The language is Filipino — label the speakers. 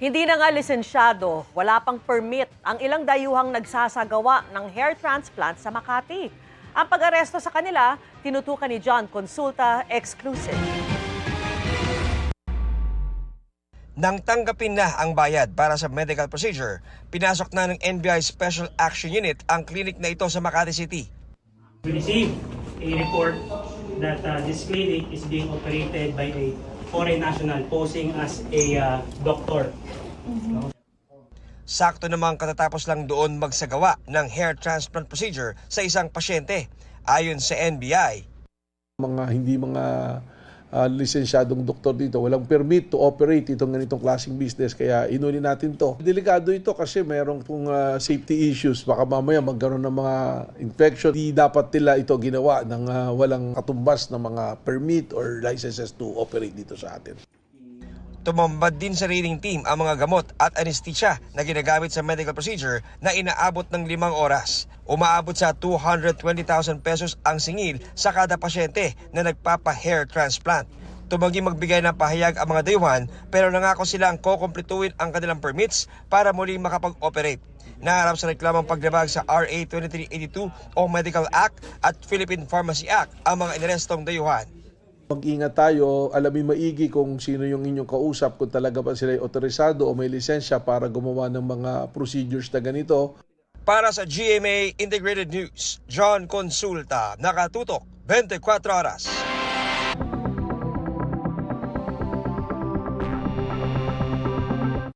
Speaker 1: Hindi na nga lisensyado, wala pang permit ang ilang dayuhang nagsasagawa ng hair transplant sa Makati. Ang pag-aresto sa kanila, tinutukan ni John Consulta, exclusive.
Speaker 2: Nang tanggapin na ang bayad para sa medical procedure, pinasok na ng NBI Special Action Unit ang clinic na ito sa Makati City.
Speaker 3: We received a report that this clinic is being operated by a foreign national posing as a doctor.
Speaker 2: Sakto namang katatapos lang doon magsagawa ng hair transplant procedure sa isang pasyente. Ayon sa NBI,
Speaker 4: hindi mga lisensyadong doktor dito, walang permit to operate itong ganitong klaseng business, kaya inunin natin to. Delikado ito kasi mayroong pong safety issues, baka mamaya magkaroon ng mga infection. Di dapat nila ito ginawa ng walang katumbas ng mga permit or licenses to operate dito sa atin.
Speaker 2: tumambad din sa raiding team ang mga gamot at anesthesia na ginagamit sa medical procedure na inaabot ng 5 oras. Umaabot sa 220,000 pesos ang singil sa kada pasyente na nagpapa-hair transplant. Tumanggi magbigay ng pahayag ang mga dayuhan pero nangako silang kukumpletuhin ang kanilang permits para muling makapag-operate. Naharap sa reklamang paglabag sa RA 2382 o Medical Act at Philippine Pharmacy Act ang mga inarestong dayuhan.
Speaker 4: Mag-ingat tayo, alamin maigi kung sino yung inyong kausap, kung talaga ba sila otorisado o may lisensya para gumawa ng mga procedures na ganito.
Speaker 2: Para sa GMA Integrated News, John Consulta, nakatutok 24 oras.